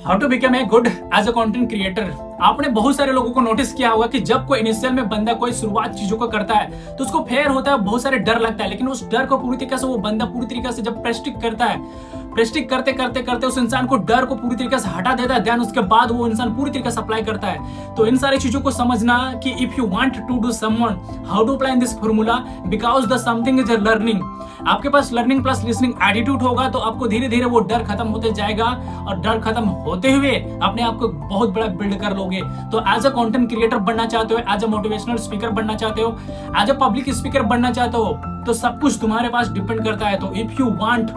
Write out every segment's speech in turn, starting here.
How to become a good as a content creator. आपने बहुत सारे लोगों को नोटिस किया होगा कि जब कोई इनिशियल में बंदा कोई शुरुआत चीजों को करता है तो उसको फेयर होता है, बहुत सारे डर लगता है, लेकिन उस डर को पूरी तरीके से वो बंदा पूरी तरीके से जब प्रेस्टिक करता है, प्रेस्टिक करते करते करते उस इंसान को डर को पूरी तरीके से हटा देता है, देन उसके बाद वो इंसान पूरी तरीके से अप्लाई करता है। तो इन सारी चीजों को समझना कि if you want to do someone how to apply this formula, because the something is a learning. आपके पास लर्निंग प्लस लिसनिंग एटीट्यूड होगा तो आपको धीरे धीरे वो डर खत्म होते जाएगा, और डर खत्म होते हुए अपने आप को बहुत बड़ा बिल्ड कर लोगे। तो एज अ कंटेंट क्रिएटर बनना चाहते हो, एज अ मोटिवेशनल स्पीकर बनना चाहते हो, एज अ पब्लिक स्पीकर बनना चाहते हो, तो सब कुछ तुम्हारे पास डिपेंड करता है। तो if you want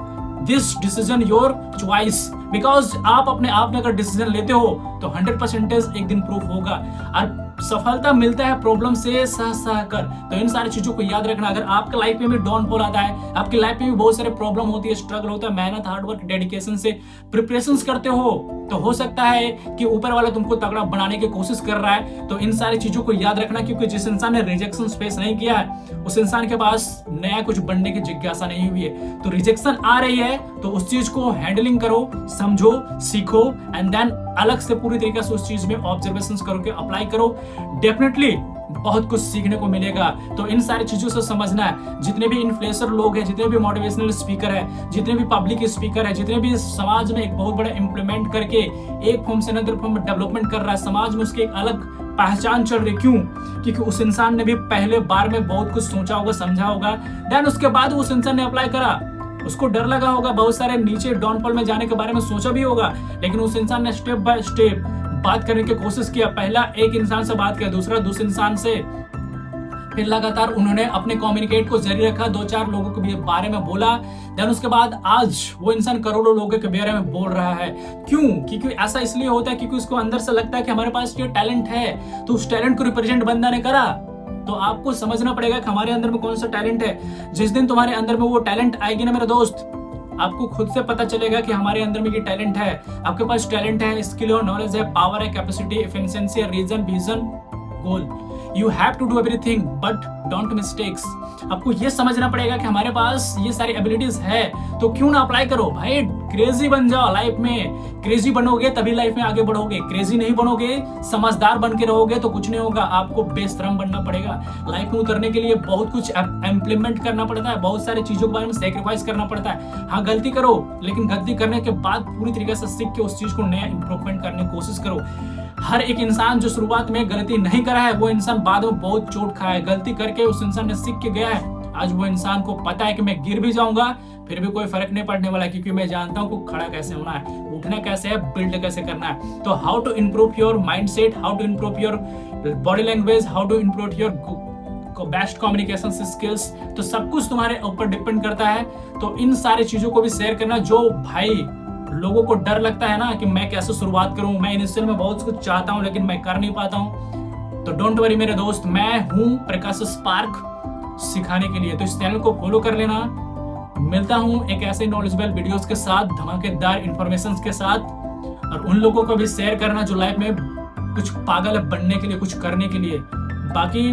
this decision your choice, because आप अपने आप में अगर डिसीजन लेते हो तो 100% एक दिन प्रूफ होगा। और सफलता मिलता है प्रॉब्लम से सह सह कर। तो इन सारी चीजों को याद रखना। अगर आपके लाइफ में भी डाउनफॉल आता है, आपकी लाइफ में भी बहुत सारे प्रॉब्लम होती है, स्ट्रगल होता है, मेहनत हार्डवर्क डेडिकेशन से प्रिपरेशंस करते हो, तो हो सकता है कि ऊपर वाला तुमको तगड़ा बनाने की कोशिश कर रहा है। तो इन सारी चीजों को याद रखना, क्योंकि जिस इंसान ने रिजेक्शन फेस नहीं किया है उस इंसान के पास नया कुछ बनने की जिज्ञासा नहीं हुई है। तो रिजेक्शन आ रही है तो उस चीज को हैंडलिंग करो, समझो, सीखो, एंड देन अलग से पूरी तरीके से उस चीज में ऑब्जर्वेशन करो के अप्लाई करो। डेफिनेटली बहुत कुछ सीखने को मिलेगा। तो इन सारी चीजों से समझना है, जितने भी इन्फ्लुएंसर लोग हैं, जितने भी मोटिवेशनल स्पीकर है, जितने भी पब्लिक स्पीकर है, जितने भी समाज में एक बहुत बड़ा इंप्लीमेंट करके एक फॉर्म से अनदर फॉर्म में डेवलपमेंट कर रहा है, समाज में उसकी एक अलग पहचान चल रही। क्यों? क्योंकि उस इंसान ने भी पहले बार में बहुत कुछ सोचा होगा, समझा होगा, देन उसके बाद उस इंसान ने अप्लाई करा। उसको डर लगा होगा, बहुत सारे नीचे डाउनफॉल में जाने के बारे में सोचा भी होगा, लेकिन उस इंसान ने स्टेप बाय स्टेप बात करने की कोशिश किया। पहला एक इंसान से बात किया, दूसरा दूसरे इंसान से, फिर लगातार उन्होंने अपने कम्युनिकेट को जारी रखा, 2-4 लोगों के बारे में बोला, देन उसके बाद आज वो इंसान करोड़ों लोगों के बारे में बोल रहा है। क्यों? क्योंकि ऐसा इसलिए होता है क्योंकि उसको अंदर से लगता है कि हमारे पास ये टैलेंट है, तो उस टैलेंट को रिप्रेजेंट बंदा ने करा। तो आपको समझना पड़ेगा कि हमारे अंदर में कौन सा टैलेंट है। जिस दिन तुम्हारे अंदर में वो टैलेंट आएगी ना मेरे दोस्त, आपको खुद से पता चलेगा कि हमारे अंदर में ये टैलेंट है। आपके पास टैलेंट है, स्किल और नॉलेज है, पावर है, capacity, efficiency, reason, vision, goal. You have to do everything but don't mistakes. आपको ये समझना पड़ेगा कि हमारे पास ये सारी एबिलिटीज है, तो क्यों ना अप्लाई करो भाई। क्रेजी बन जाओ लाइफ में। क्रेजी बनोगे तभी लाइफ में आगे बढ़ोगे, क्रेजी नहीं बनोगे, समझदार बन के रहोगे तो कुछ नहीं होगा। आपको बेशरम बनना पड़ेगा। लाइफ में उतरने के लिए बहुत कुछ इम्प्लीमेंट करना पड़ता है, बहुत सारी चीजों के बारे में सेक्रीफाइस करना पड़ता है। हाँ, गलती करो, लेकिन गलती करने के बाद पूरी तरीके से सीख के उस चीज को नया इंप्रूवमेंट करने की कोशिश करो। हर एक इंसान जो शुरुआत में गलती नहीं करा है वो इंसान बाद में बहुत चोट खाया है। गलती करके उस इंसान ने सीख के गया है। आज वो इंसान को पता है कि मैं गिर भी जाऊंगा फिर भी कोई फर्क नहीं पड़ने वाला, क्योंकि मैं जानता हूं कि खड़ा कैसे होना है, उठना कैसे है, बिल्ड कैसे करना है। तो how to improve your mindset, how to improve your body language, how to improve your best communication skills, तो सब कुछ तुम्हारे ऊपर डिपेंड करता है। तो इन सारी चीजों को भी शेयर करना। जो भाई लोगों को डर लगता है ना कि मैं कैसे शुरुआत करूं, मैं इनिशियल में बहुत कुछ चाहता हूं लेकिन मैं कर नहीं पाता हूं, तो डोंट वरी मेरे दोस्त, मैं हूं प्रकाश स्पार्क सिखाने के लिए। तो इस चैनल को फॉलो कर लेना। मिलता हूं एक ऐसे नॉलेजेबल वीडियोस के साथ, धमाकेदार इंफॉर्मेशन के साथ, और उन लोगों को भी शेयर करना जो लाइफ में कुछ पागल बनने के लिए, कुछ करने के लिए। बाकी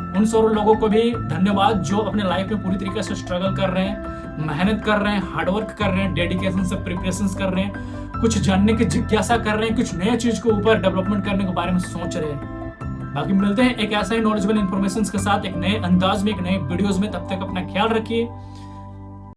उन सारे लोगों को भी धन्यवाद जो अपने लाइफ में पूरी तरीके से स्ट्रगल कर रहे हैं, मेहनत कर रहे हैं, हार्डवर्क कर रहे हैं, डेडिकेशन से प्रिपरेशन कर रहे हैं, कुछ जानने की जिज्ञासा कर रहे हैं, कुछ नए चीज के ऊपर डेवलपमेंट करने के बारे में सोच रहे हैं। बाकी मिलते हैं एक ऐसा ही नॉलेजेबल इन्फॉर्मेशन के साथ, एक नए अंदाज में, एक नए वीडियोस में। तब तक अपना ख्याल रखिए।